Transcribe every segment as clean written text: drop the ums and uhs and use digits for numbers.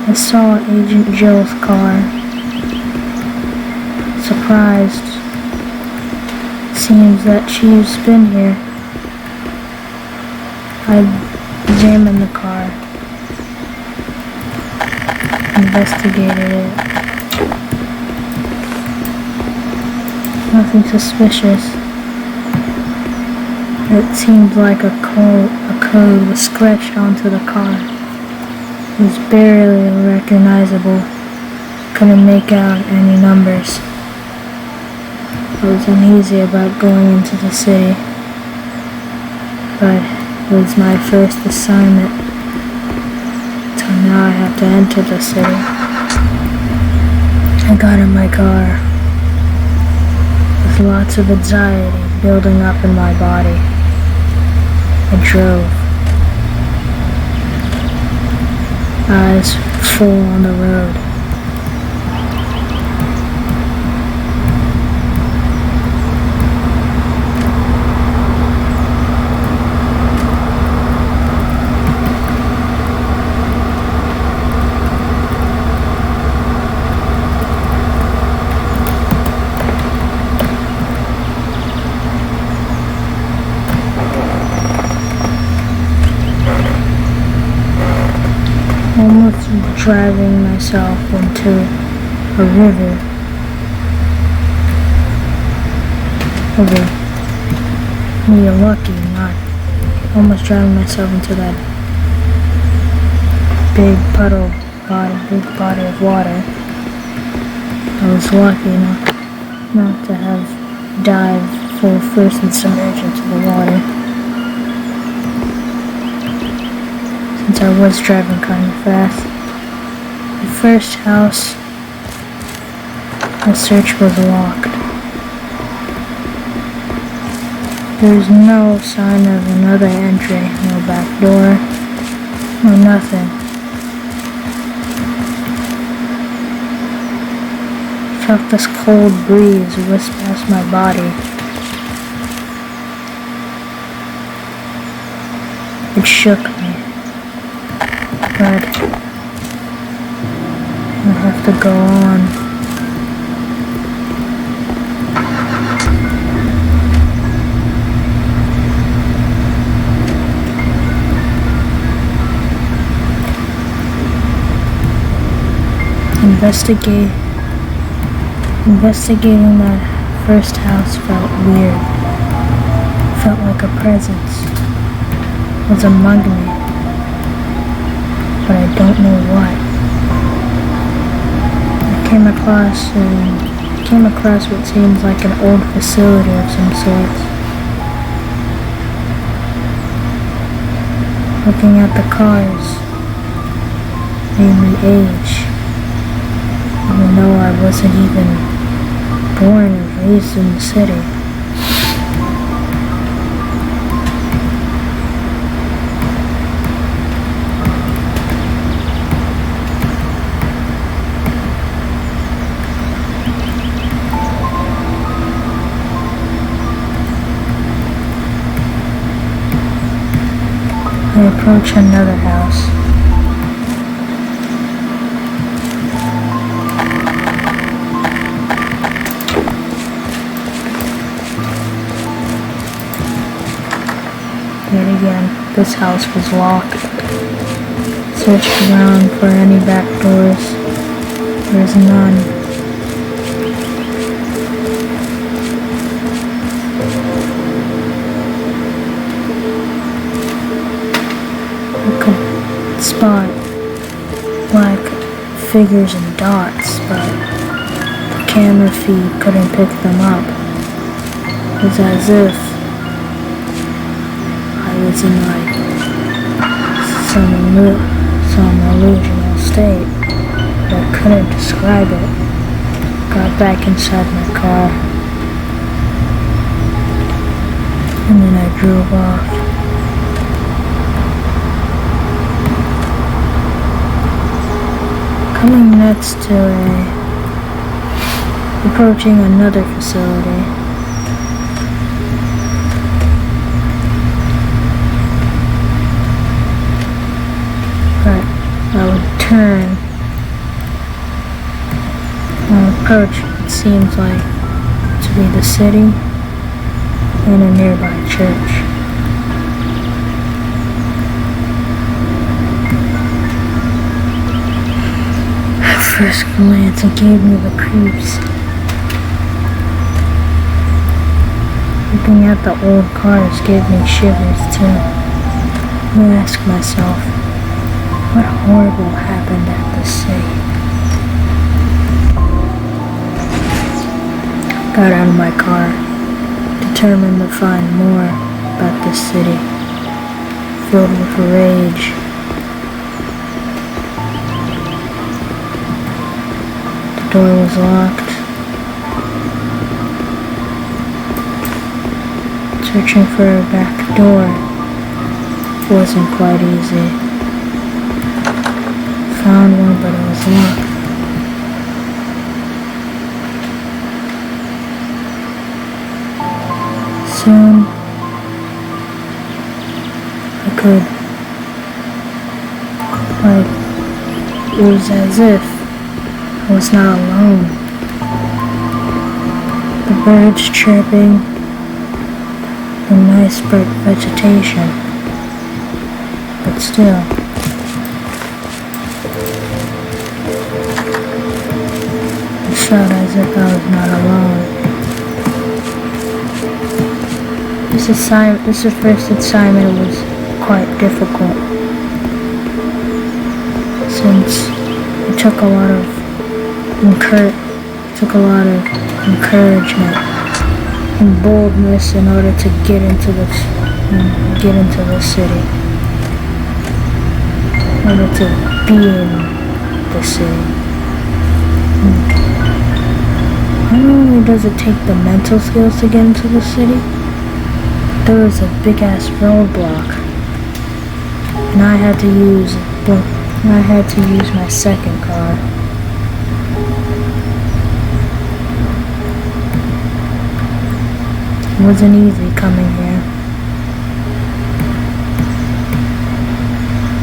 I saw Agent Jill's car. Surprised. Seems that she's been here. I examined the car. Investigated it. Nothing suspicious. It seemed like a code was scratched onto the car. It was barely recognizable. Couldn't make out any numbers. I was uneasy about going into the city, but it was my first assignment, so now I have to enter the city. I got in my car with lots of anxiety building up in my body. I drove, eyes full on the road. Almost driving myself into a river. Me lucky, not almost driving myself into that big body of water. I was lucky not to have dived full first and submerged into the water. Since I was driving kind of fast. The first house, the search was locked. There's no sign of another entry, no back door, no nothing. I felt this cold breeze whisk past my body. It shook me. But I have to go on. Investigating that first house felt weird. Felt like a presence was among me. But I don't know what. I came across what seems like an old facility of some sort. Looking at the cars made me age, even though I wasn't even born or raised in the city. I approach another house. Yet again, this house was locked. Searched around for any back doors. There's none. Spot black figures and dots, but the camera feed couldn't pick them up. It was as if I was in like some illusional state, but I couldn't describe it. Got back inside my car, and then I drove off. Coming next to approaching another facility. But I would turn approach, it seems like to be the city and a nearby church. At first glance, it gave me the creeps. Looking at the old cars gave me shivers too. I asked myself, what horrible happened at the city? Got out of my car, determined to find more about this city, filled with rage. The door was locked. Searching for a back door wasn't quite easy. Found one, but it was locked. Soon, I could, it was as if I was not alone. The birds chirping, the nice bright vegetation, but still, it felt as if I was not alone. This first assignment was quite difficult, since it took a lot of encouragement and boldness in order to get into the city, in order to be in the city. Not only does it take the mental skills to get into the city, there was a big ass roadblock, and I had to use my second car. It wasn't easy coming here.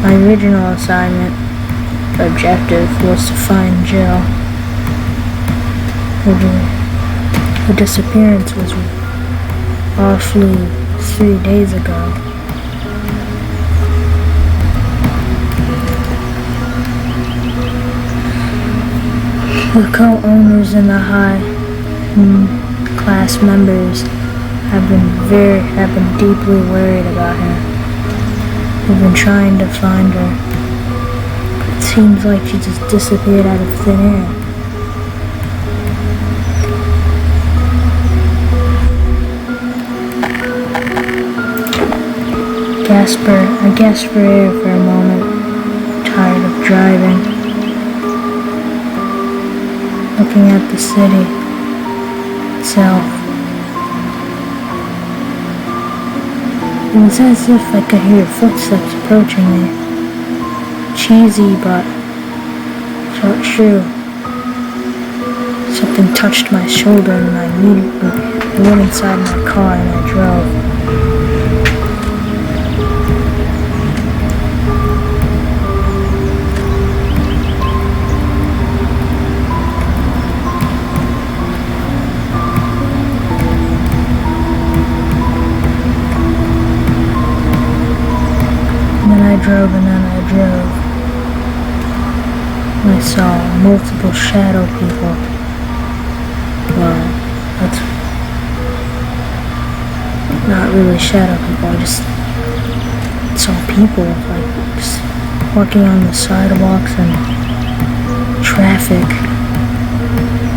My original assignment objective was to find Jill. Her disappearance was roughly 3 days ago. The co-owners and the high class members have been deeply worried about her. They've been trying to find her, but it seems like she just disappeared out of thin air. I gasped for air for a moment, tired of driving, looking at the city itself. It was as if I could hear footsteps approaching me. Cheesy, but felt true. Something touched my shoulder and I immediately went inside my car and I drove. And then I drove. I saw multiple shadow people. Well, that's not really shadow people, I just saw people like just walking on the sidewalks and traffic.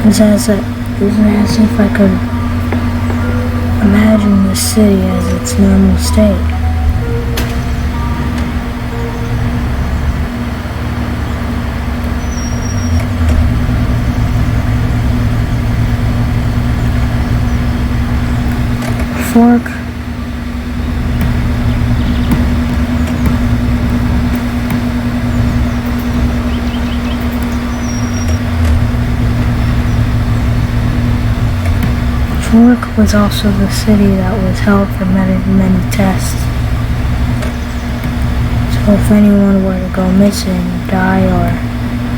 It was as if I could imagine the city as its normal state. Fork. Fork was also the city that was held for many tests. So if anyone were to go missing, die, or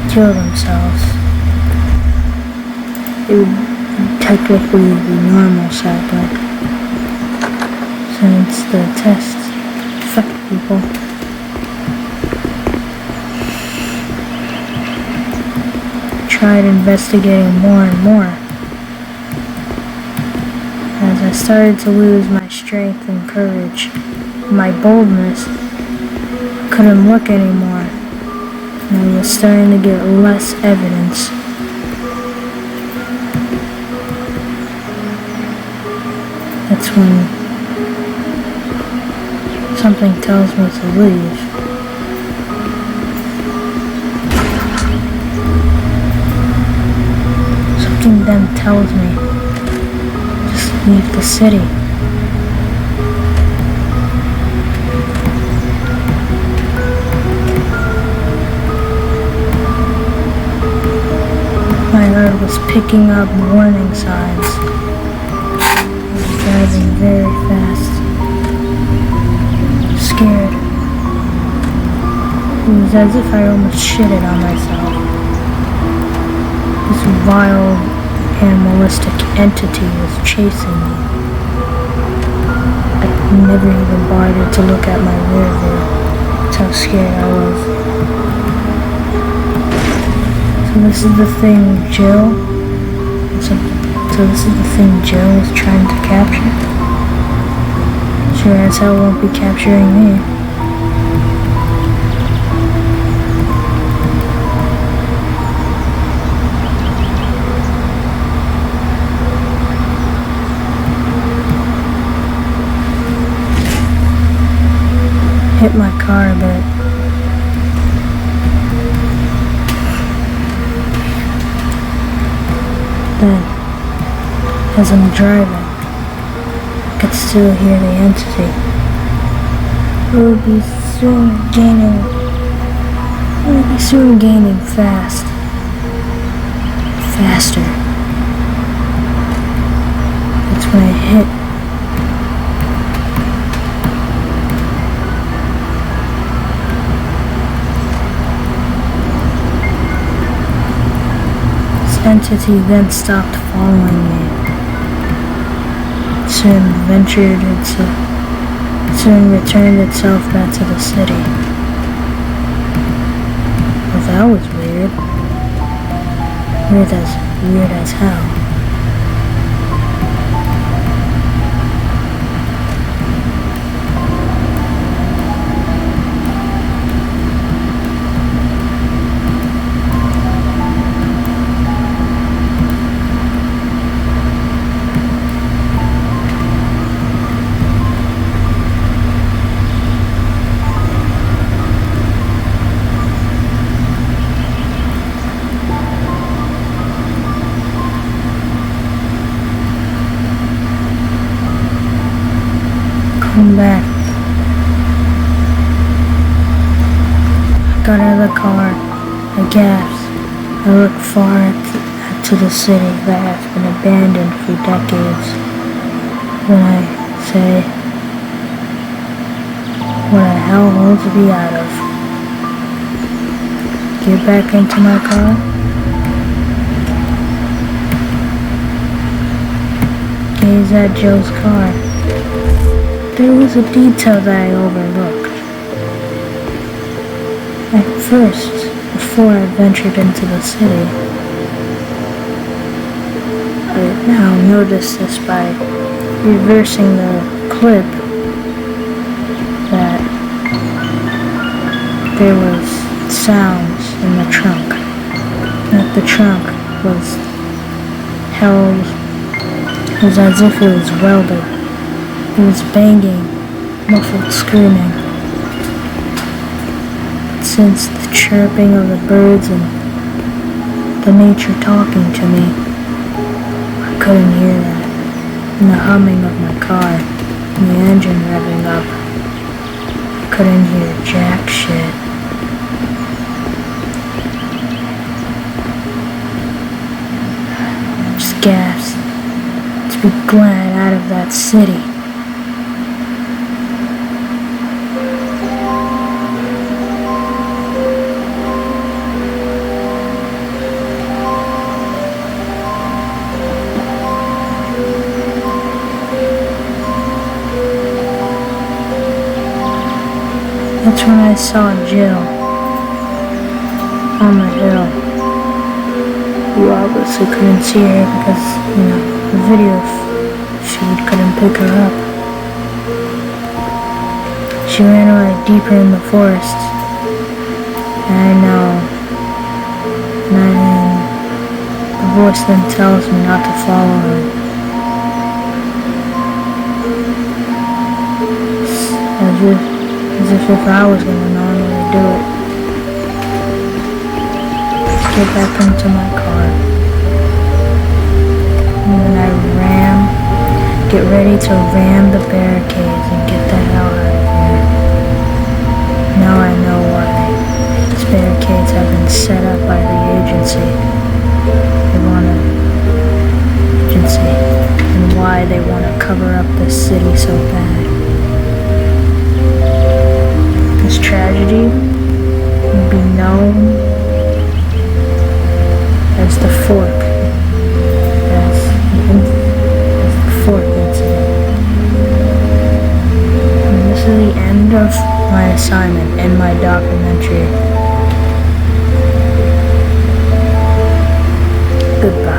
kill themselves, it would technically be normal side, but since the tests affect people, tried investigating more and more. As I started to lose my strength and courage, my boldness, couldn't look anymore, and I was starting to get less evidence. That's when something tells me to leave. Something then tells me just leave the city. My heart was picking up warning signs. I was driving very fast. Scared. It was as if I almost shitted on myself. This vile, animalistic entity was chasing me. I never even bothered to look at my rear view. That's how scared I was. So this is the thing Jill was trying to capture? Sure as hell won't be capturing me. Hit my car a bit. Then, as I'm driving, I could still hear the entity. We'll be soon gaining fast. Faster. That's when I hit. This entity then stopped following me. Soon returned itself back to the city. Well, that was weird. Weird as hell. Come back. I got out of the car. I gasped. I looked far to the city that has been abandoned for decades. When I say, what a hellhole to be out of. Get back into my car. Gaze at Joe's car. There was a detail that I overlooked. At first, before I ventured into the city, I now noticed this by reversing the clip that there was sounds in the trunk. That the trunk was held, it was as if it was welded. It was banging, muffled screaming. Since the chirping of the birds and the nature talking to me, I couldn't hear that. And the humming of my car, and the engine revving up, I couldn't hear jack shit. I just gasped to be glad out of that city. That's when I saw Jill on the hill. You obviously couldn't see her because, the video feed couldn't pick her up. She ran away deeper in the forest. And I know. And the voice then tells me not to follow her. As if I was going to normally do it. Get back into my car. And then I get ready to ram the barricades and get the hell out of here. Now I know why these barricades have been set up by the agency. And why they want to cover up the city so bad. This tragedy will be known as the Fork. As the Fork incident. And this is the end of my assignment in my documentary. Goodbye.